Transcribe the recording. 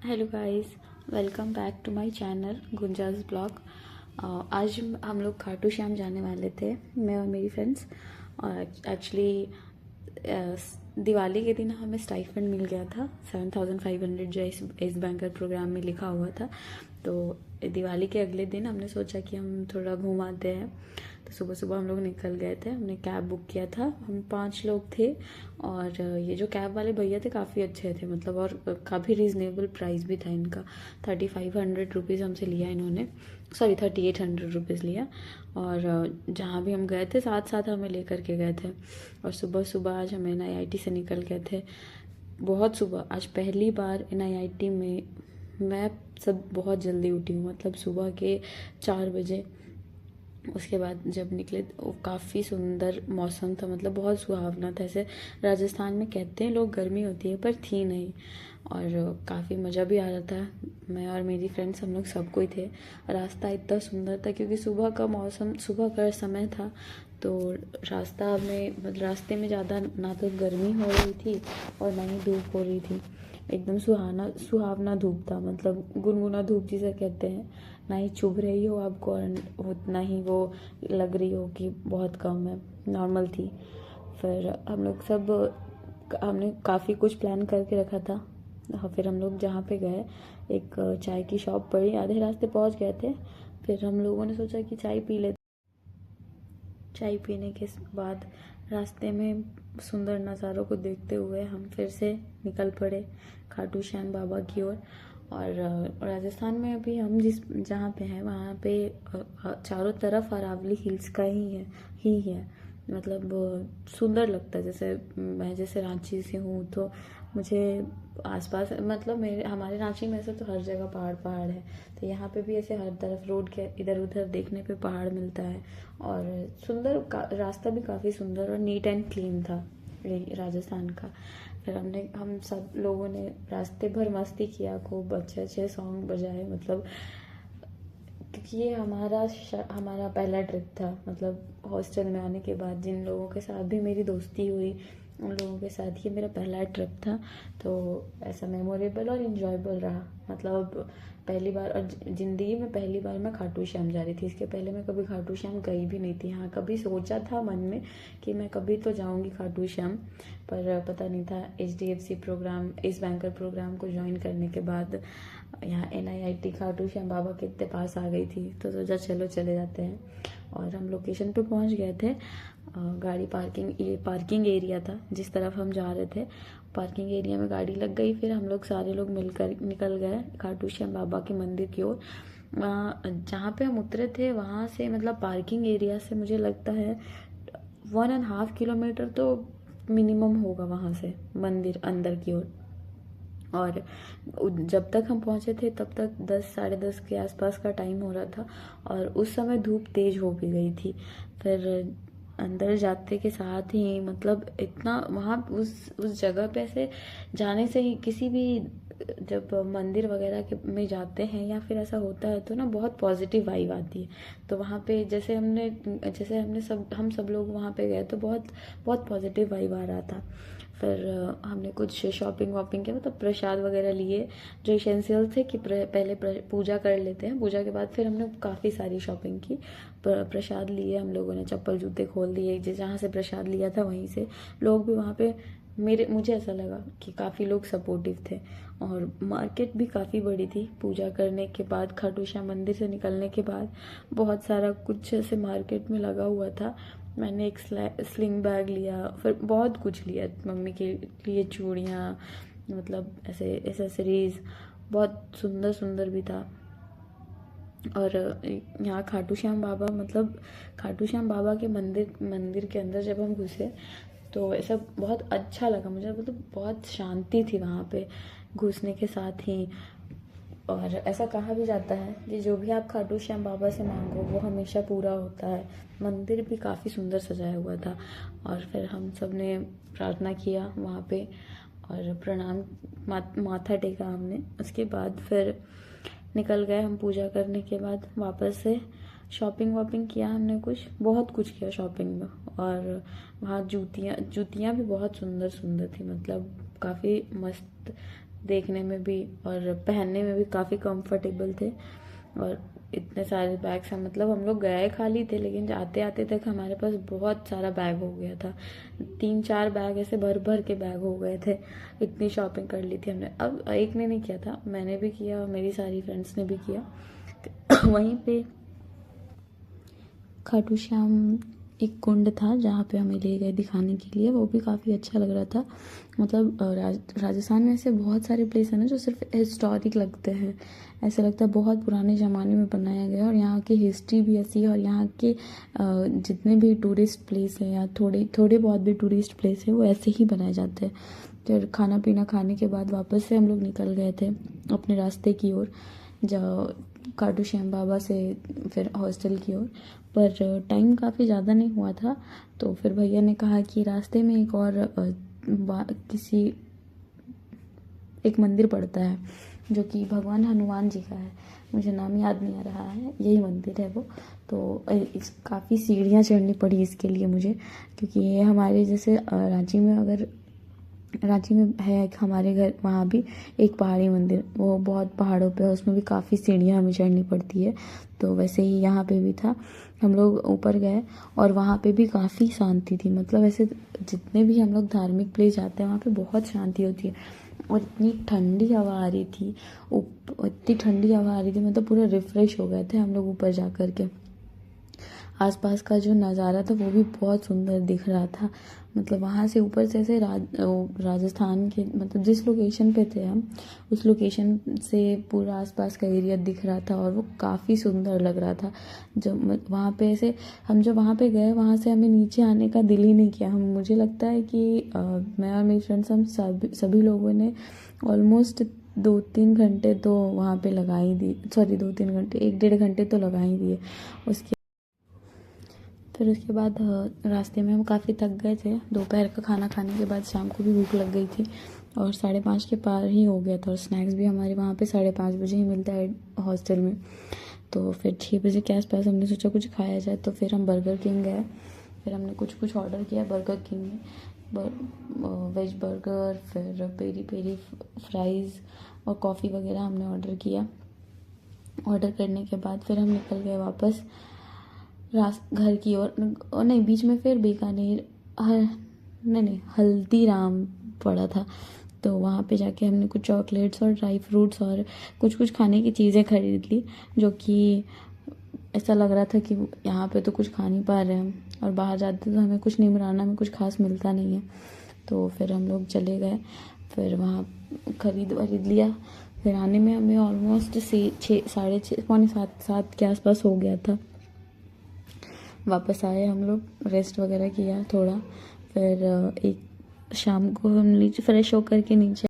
Hello guys, welcome back to my channel Gunja's blog. आज हम लोग खाटू श्याम जाने वाले थे, मैं और मेरी फ्रेंड्स। और एक्चुअली दिवाली के दिन हमें स्टाइफंड मिल गया था 7500, जो इस बैंकर प्रोग्राम में लिखा हुआ था। तो दिवाली के अगले दिन हमने सोचा कि हम थोड़ा घूम आते हैं। तो सुबह सुबह हम लोग निकल गए थे, हमने कैब बुक किया था। हम 5 लोग थे और ये जो कैब वाले भैया थे काफ़ी अच्छे थे, मतलब, और काफ़ी रीज़नेबल प्राइस भी था इनका। 3500 रुपीज़ हमसे लिया इन्होंने, सॉरी 3800 रुपीज़ लिया। और जहाँ भी हम गए थे साथ साथ हमें लेकर के गए थे। और सुबह सुबह आज हम NIIT से निकल गए थे, बहुत सुबह। आज पहली बार NIIT में मैं सब बहुत जल्दी उठी हूँ, मतलब सुबह के 4 बजे। उसके बाद जब निकले वो काफ़ी सुंदर मौसम था, मतलब बहुत सुहावना था। ऐसे राजस्थान में कहते हैं लोग गर्मी होती है, पर थी नहीं। और काफ़ी मज़ा भी आ रहा था। मैं और मेरी फ्रेंड्स हम लोग सब कोई थे। रास्ता इतना सुंदर था क्योंकि सुबह का मौसम, सुबह का समय था। तो रास्ता में, मतलब रास्ते में ज़्यादा ना तो गर्मी हो रही थी और ना ही धूप हो रही थी। एकदम सुहावना धूप था, मतलब गुनगुना धूप जिसे कहते हैं। ना ही चुभ रही हो आपको और ना ही वो लग रही हो कि बहुत कम है, नॉर्मल थी। फिर हम लोग सब, हमने काफ़ी कुछ प्लान करके रखा था। फिर हम लोग जहाँ पे गए, एक चाय की शॉप पड़ी, आधे रास्ते पहुँच गए थे। फिर हम लोगों ने सोचा कि चाय पी लेते। चाय पीने के बाद रास्ते में सुंदर नज़ारों को देखते हुए हम फिर से निकल पड़े खाटू श्याम बाबा की ओर। और राजस्थान में अभी हम जहाँ पे हैं वहाँ पे चारों तरफ अरावली हिल्स का ही है। मतलब सुंदर लगता है। जैसे मैं जैसे रांची से हूँ, तो मुझे आसपास, मतलब हमारे रांची में ऐसे तो हर जगह पहाड़ पहाड़ है। तो यहाँ पे भी ऐसे हर तरफ रोड के इधर उधर देखने पे पहाड़ मिलता है। और रास्ता भी काफ़ी सुंदर और नीट एंड क्लीन था राजस्थान का। फिर हम सब लोगों ने रास्ते भर मस्ती किया, खूब अच्छे अच्छे सॉन्ग बजाए। मतलब क्योंकि ये हमारा पहला ट्रिप था, मतलब हॉस्टल में आने के बाद जिन लोगों के साथ भी मेरी दोस्ती हुई उन लोगों के साथ ये मेरा पहला ट्रिप था। तो ऐसा मेमोरेबल और इन्जॉयबल रहा। मतलब पहली बार, और ज़िंदगी में पहली बार मैं खाटू श्याम जा रही थी। इसके पहले मैं कभी खाटू श्याम गई भी नहीं थी। हाँ, कभी सोचा था मन में कि मैं कभी तो जाऊंगी खाटू श्याम, पर पता नहीं था। HDFC प्रोग्राम, इस बैंकर प्रोग्राम को ज्वाइन करने के बाद यहाँ NIIT खाटू श्याम बाबा के इतने पास आ गई थी, तो सोचा चलो चले जाते हैं। और हम लोकेशन पे पहुँच गए थे। गाड़ी पार्किंग एरिया था जिस तरफ हम जा रहे थे। पार्किंग एरिया में गाड़ी लग गई। फिर हम लोग सारे लोग मिलकर निकल गए खाटू श्याम बाबा के मंदिर की ओर। जहाँ पे हम उतरे थे वहाँ से, मतलब पार्किंग एरिया से, मुझे लगता है 1.5 किलोमीटर तो मिनिमम होगा वहाँ से मंदिर अंदर की ओर। और जब तक हम पहुँचे थे तब तक 10 साढ़े 10 के आसपास का टाइम हो रहा था। और उस समय धूप तेज हो भी गई थी। फिर अंदर जाते के साथ ही, मतलब इतना वहाँ उस जगह पे ऐसे जाने से ही, किसी भी जब मंदिर वगैरह के में जाते हैं या फिर ऐसा होता है तो ना बहुत पॉजिटिव वाइब आती है। तो वहाँ पे जैसे हम सब लोग वहाँ पे गए तो बहुत बहुत पॉजिटिव वाइब आ रहा था। फिर हमने कुछ शॉपिंग वॉपिंग किया, मतलब प्रसाद वगैरह लिए जो इसेंशियल थे कि पहले पूजा कर लेते हैं। पूजा के बाद फिर हमने काफ़ी सारी शॉपिंग की। प्रसाद लिए हम लोगों ने, चप्पल जूते खोल दिए। जहाँ से प्रसाद लिया था वहीं से लोग भी वहाँ पे, मुझे ऐसा लगा कि काफ़ी लोग सपोर्टिव थे। और मार्केट भी काफ़ी बड़ी थी। पूजा करने के बाद, खाटू श्याम मंदिर से निकलने के बाद बहुत सारा कुछ ऐसे मार्केट में लगा हुआ था। मैंने एक स्लिंग बैग लिया, फिर बहुत कुछ लिया मम्मी के लिए, चूड़ियाँ, मतलब ऐसे एसेसरीज, बहुत सुंदर सुंदर भी था। और यहाँ खाटू श्याम बाबा, मतलब खाटू श्याम बाबा के मंदिर के अंदर जब हम घुसे तो ऐसा बहुत अच्छा लगा मुझे। मतलब बहुत शांति थी वहाँ पे घुसने के साथ ही। और ऐसा कहा भी जाता है कि जो भी आप खाटू श्याम बाबा से मांगो वो हमेशा पूरा होता है। मंदिर भी काफ़ी सुंदर सजाया हुआ था। और फिर हम सब ने प्रार्थना किया वहाँ पे और प्रणाम, माथा टेका हमने। उसके बाद फिर निकल गए हम। पूजा करने के बाद वापस से शॉपिंग वॉपिंग किया हमने, बहुत कुछ किया शॉपिंग में। और वहाँ जूतियाँ भी बहुत सुंदर सुंदर थी, मतलब काफ़ी मस्त देखने में भी और पहनने में भी काफ़ी कंफर्टेबल थे। और इतने सारे बैग्स हैं, मतलब हम लोग गए खाली थे लेकिन आते आते तक हमारे पास बहुत सारा बैग हो गया था। 3-4 बैग ऐसे भर भर के बैग हो गए थे, इतनी शॉपिंग कर ली थी हमने। अब एक ने नहीं किया था, मैंने भी किया और मेरी सारी फ्रेंड्स ने भी किया। वहीं पे खाटू श्याम एक कुंड था जहाँ पे हमें ले गए दिखाने के लिए, वो भी काफ़ी अच्छा लग रहा था। मतलब राजस्थान में ऐसे बहुत सारे प्लेस हैं ना जो सिर्फ हिस्टोरिक लगते हैं, ऐसा लगता है बहुत पुराने ज़माने में बनाया गया, और यहाँ की हिस्ट्री भी ऐसी है। और यहाँ के जितने भी टूरिस्ट प्लेस हैं या थोड़े बहुत भी टूरिस्ट प्लेस है वो ऐसे ही बनाए जाते हैं। फिर खाना पीना खाने के बाद वापस से हम लोग निकल गए थे अपने रास्ते की ओर, जो खाटू श्याम बाबा से फिर हॉस्टल की ओर। पर टाइम काफ़ी ज़्यादा नहीं हुआ था, तो फिर भैया ने कहा कि रास्ते में एक मंदिर पड़ता है जो कि भगवान हनुमान जी का है, मुझे नाम याद नहीं आ रहा है, यही मंदिर है वो। तो काफ़ी सीढ़ियाँ चढ़नी पड़ी इसके लिए मुझे, क्योंकि ये हमारे जैसे रांची में है एक हमारे घर, वहाँ भी एक पहाड़ी मंदिर, वो बहुत पहाड़ों पे है, उसमें भी काफ़ी सीढ़ियाँ हमें चढ़नी पड़ती है। तो वैसे ही यहाँ पे भी था, हम लोग ऊपर गए और वहाँ पे भी काफ़ी शांति थी। मतलब ऐसे जितने भी हम लोग धार्मिक प्लेस जाते हैं वहाँ पे बहुत शांति होती है। और इतनी ठंडी हवा आ रही थी, इतनी ठंडी हवा आ रही थी, मतलब पूरा रिफ़्रेश हो गए थे हम लोग ऊपर जा कर के। आसपास का जो नज़ारा था वो भी बहुत सुंदर दिख रहा था। मतलब वहाँ से ऊपर से ऐसे राजस्थान के, मतलब जिस लोकेशन पे थे हम, उस लोकेशन से पूरा आसपास का एरिया दिख रहा था और वो काफ़ी सुंदर लग रहा था। जब वहाँ पे ऐसे हम जब वहाँ पे गए, वहाँ से हमें नीचे आने का दिल ही नहीं किया। मुझे लगता है कि मैं और मेरी फ्रेंड्स, हम सभी लोगों ने ऑलमोस्ट 2-3 घंटे तो वहाँ पे लगा ही दी, सॉरी 2-3 घंटे, 1-1.5 घंटे तो लगा ही दिए। फिर उसके बाद रास्ते में हम काफ़ी थक गए थे, दोपहर का खाना खाने के बाद शाम को भी भूख लग गई थी और 5:30 के पार ही हो गया था। और स्नैक्स भी हमारे वहाँ पे 5:30 बजे ही मिलता है हॉस्टल में। तो फिर 6 बजे के आसपास हमने सोचा कुछ खाया जाए, तो फिर हम बर्गर किंग गए। फिर हमने कुछ ऑर्डर किया बर्गर किंग में, वेज बर्गर, फिर पेरी पेरी फ्राइज़ और कॉफ़ी वगैरह हमने ऑर्डर किया। ऑर्डर करने के बाद फिर हम निकल गए वापस घर की ओर। नहीं, बीच में फिर बीकानेर, नहीं, हल्दीराम पड़ा था, तो वहाँ पे जाके हमने कुछ चॉकलेट्स और ड्राई फ्रूट्स और कुछ खाने की चीज़ें खरीद ली, जो कि ऐसा लग रहा था कि यहाँ पे तो कुछ खा नहीं पा रहे हम, और बाहर जाते तो हमें कुछ निमराना में कुछ खास मिलता नहीं है। तो फिर हम लोग चले गए, फिर वहाँ खरीद लिया। फिर आने में हमें ऑलमोस्ट 6, 6, 7 के आसपास हो गया था। वापस आए हम लोग, रेस्ट वगैरह किया थोड़ा, फिर एक शाम को हम नीचे फ्रेश होकर के नीचे